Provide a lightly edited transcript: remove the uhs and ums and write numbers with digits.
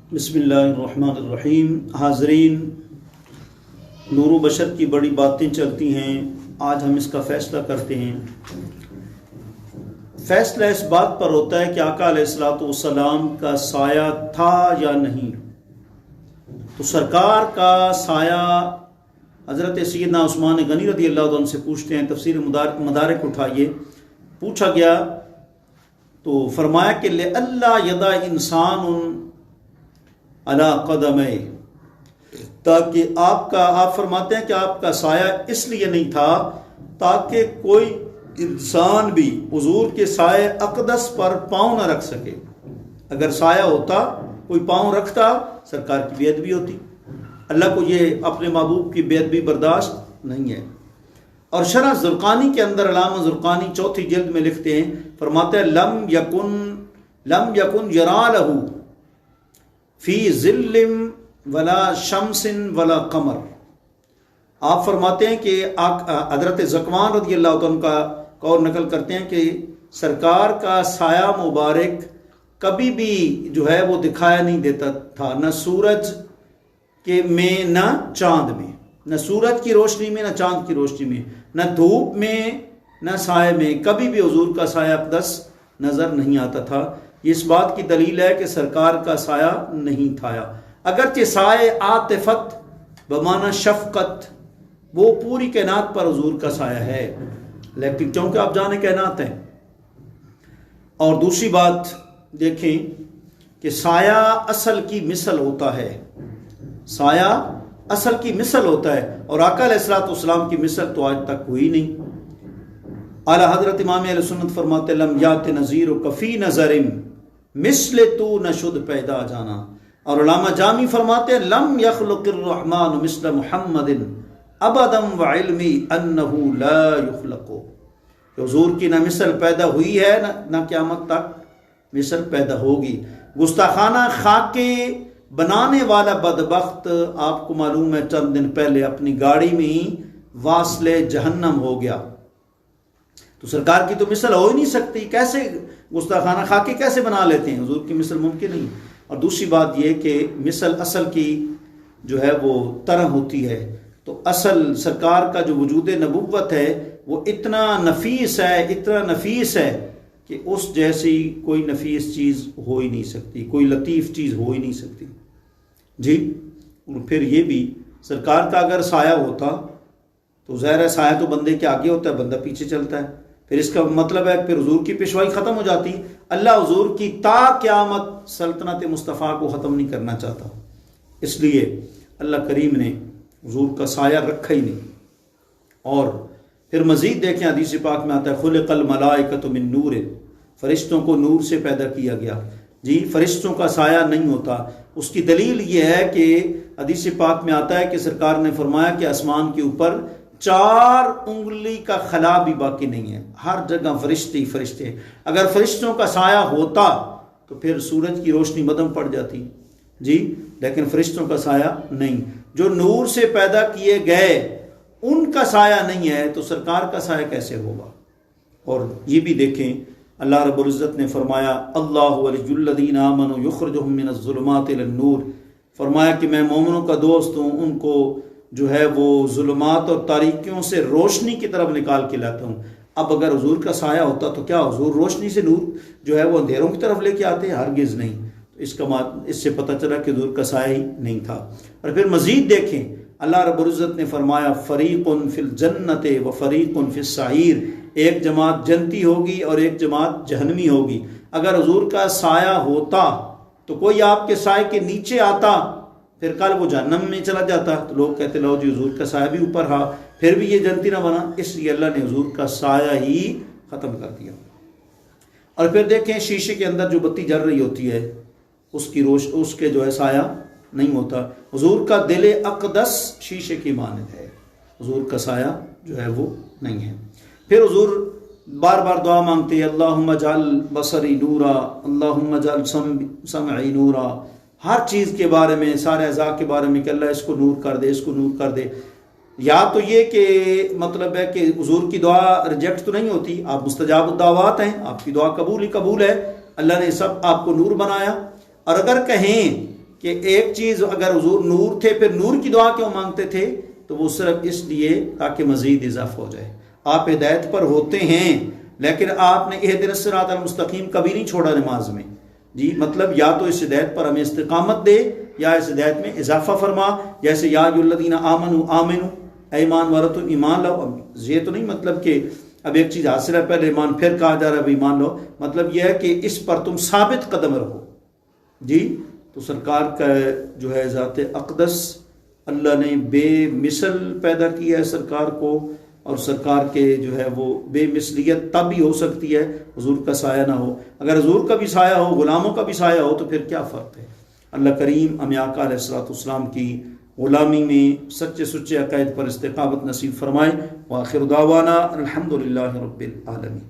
बिस्मिल्लाहिर्रहमानिर्रहीम। हाज़रीन, नूर बशर की बड़ी बातें चलती हैं। आज हम इसका फ़ैसला करते हैं। फ़ैसला इस बात पर होता है कि आका अलैहिस्सलातु वस्सलाम का साया था या नहीं। तो सरकार का साया हज़रत सैयदना उस्मान गनी रज़ी अल्लाह अन्हु से पूछते हैं। तफसीर मदारिक उठाइए। पूछा गया तो फरमाया कि अल्लाह यदा इंसान अला कदमे, ताकि आप फरमाते हैं कि आपका साया इसलिए नहीं था ताकि कोई इंसान भी हुजूर के साए अक़दस पर पाँव न रख सके। अगर साया होता, कोई पाँव रखता, सरकार की बेअदबी होती। अल्लाह को ये अपने महबूब की बेअदबी बर्दाश्त नहीं है। और शरह ज़ुरक़ानी के अंदर अल्लामा ज़ुरक़ानी चौथी जिल्द में लिखते हैं, फरमाते हैं लम यकुन यरा लहू फी ज़िल्लिम वला शम्सिन वला कमर। आप फरमाते हैं कि हज़रत ज़कवान रज़ी अल्लाह अन्हु का कौल नकल करते हैं कि सरकार का साया मुबारक कभी भी जो है वो दिखाया नहीं देता था, न सूरज के में न चांद में, न सूरज की रोशनी में न चांद की रोशनी में, न धूप में न साए में, कभी भी हुजूर का साया अक़दस नज़र नहीं आता था। इस बात की दलील है कि सरकार का साया नहीं था। अगरचे साए आतिफत बमाना शफ़क़त, वो पूरी कायनात पर हुजूर का साया है, लेकिन क्योंकि आप जाने कायनात हैं। और दूसरी बात देखें कि साया असल की मिसल होता है, साया असल की मिसल होता है, और आका अलैहिस्सलातु वस्सलाम की मिसल तो आज तक हुई नहीं। आला हज़रत इमाम अहले सुन्नत फरमाते लम यात नज़ीर कफ़ी नज़रिम मिस्ल तू नशुद पैदा जाना। और उलामा जामी फरमाते हैं लम यख़्लुक़िर रहमान मिस्ल मुहम्मदिन अबदम व इल्मी अन्नहु ला युख़्लक़ु। हुजूर की न मिसल पैदा हुई है न क़यामत तक मिसल पैदा होगी। गुस्ताखाना खाके बनाने वाला बदबख्त, आपको मालूम है चंद दिन पहले अपनी गाड़ी में ही वास्ले जहन्नम हो गया। तो सरकार की तो मिसल हो ही नहीं सकती, कैसे गुस्ताखाना खाके कैसे बना लेते हैं? हुजूर की मिसल मुमकिन नहीं। और दूसरी बात यह कि मिसल असल की जो है वो तरह होती है। तो असल सरकार का जो वजूद नबुव्वत है वो इतना नफीस है, इतना नफीस है कि उस जैसी कोई नफीस चीज़ हो ही नहीं सकती, कोई लतीफ़ चीज़ हो ही नहीं सकती जी। और फिर ये भी सरकार का अगर साया होता तो ज़ाहिर है साया तो बंदे के आगे होता है, बंदा पीछे चलता है। फिर इसका मतलब है फिर हुजूर की पेशवाई ख़त्म हो जाती। अल्लाह हुजूर की ता क़यामत सल्तनत मुस्तफ़ा को ख़त्म नहीं करना चाहता, इसलिए अल्लाह करीम ने हुजूर का साया रखा ही नहीं। और फिर मज़ीद देखें, हदीस पाक में आता है खुलिक़ल मलाइकतु मिन नूर, फरिश्तों को नूर से पैदा किया गया जी। फरिश्तों का साया नहीं होता। उसकी दलील ये है कि हदीस पाक में आता है कि सरकार ने फरमाया कि आसमान के ऊपर 4 उंगली का खला भी बाकी नहीं है, हर जगह फरिश्ते ही फरिश्ते। अगर फरिश्तों का साया होता तो फिर सूरज की रोशनी मदम पड़ जाती जी, लेकिन फरिश्तों का साया नहीं। जो नूर से पैदा किए गए उनका साया नहीं है तो सरकार का साया कैसे होगा? और ये भी देखें, अल्लाह रब्बुल इज़्ज़त ने फरमाया अल्लाहु वलियुल्लज़ीना आमनू युख़्रिजुहुम मिनज़्ज़ुलुमाति इलन-नूर, फरमाया कि मैं मोमिनों का दोस्त हूँ, उनको जो है वो जुल्मात और तारीकियों से रोशनी की तरफ निकाल के लाता हूँ। अब अगर हुजूर का साया होता तो क्या हुजूर रोशनी से नूर जो है वो अंधेरों की तरफ लेके आते? हरगिज़ नहीं। तो इससे पता चला कि हुजूर का साया ही नहीं था। और फिर मज़ीद देखें, अल्लाह रब्बुल इज़्ज़त ने फरमाया फ़रीक़ुन फ़िल जन्नति व फ़रीक़ुन फ़िस साईर, एक जमात जन्नती होगी और एक जमात जहन्नमी होगी। अगर हुजूर का साया होता तो कोई आपके साए के नीचे आता, फिर कल वो जहन्नम में चला जाता तो लोग कहते लो जी हुजूर का साया भी ऊपर हा, फिर भी ये जन्नती ना बना। इसलिए अल्लाह ने हुजूर का साया ही ख़त्म कर दिया। और फिर देखें, शीशे के अंदर जो बत्ती जल रही होती है उसके जो है साया नहीं होता। हुजूर का दिल अक़दस शीशे की मानद है, हुजूर का साया जो है वो नहीं है। फिर हुजूर बार बार दुआ मांगते हैं अल्लाहुम्मा जअल बसरी नूरा, अल्लाहुम्मा जअल समई नूरा। हर चीज़ के बारे में, सारे अज़ा के बारे में कि अल्लाह इसको नूर कर दे, इसको नूर कर दे। या तो ये कि मतलब है कि हुजूर की दुआ रिजेक्ट तो नहीं होती, आप मुस्तजाब दावात हैं, आपकी दुआ कबूल ही कबूल है, अल्लाह ने सब आपको नूर बनाया। और अगर कहें कि एक चीज़ अगर हुजूर नूर थे फिर नूर की दुआ क्यों मांगते थे, तो वो सिर्फ इसलिए ताकि मज़ीद इजाफा हो जाए। आप हिदायत पर होते हैं लेकिन आपने इहदिनस सिरातल मुस्तकीम कभी नहीं छोड़ा नमाज में जी। मतलब या तो इस हिदायत पर हमें इस्तिकामत दे या इस हिदायत में इजाफा फरमा। जैसे या अय्युहल्लज़ीना आमनू आमिनू, ईमान वालों तो ईमान लो। ये तो नहीं मतलब कि अब एक चीज़ हासिल है पहले ईमान, फिर कहा जा रहा है ईमान लो। मतलब यह है कि इस पर तुम साबित कदम रहो जी। तो सरकार का जो है ज़ात अक़दस, अल्लाह ने बेमिसल पैदा किया है सरकार को, और सरकार के जो है वो बेमिसलियत तब ही हो सकती है हुजूर का साया ना हो। अगर हुजूर का भी साया हो, गुलामों का भी साया हो, तो फिर क्या फ़र्क है। अल्लाह करीम हमें आका अलैहिस्सलाम की गुलामी में सच्चे सुच्चे अक़ायद पर इस्तिक़ामत नसीब फरमाए। व आखिर दावाना अल्हम्दुलिल्लाहि रब्बिल आलमीन।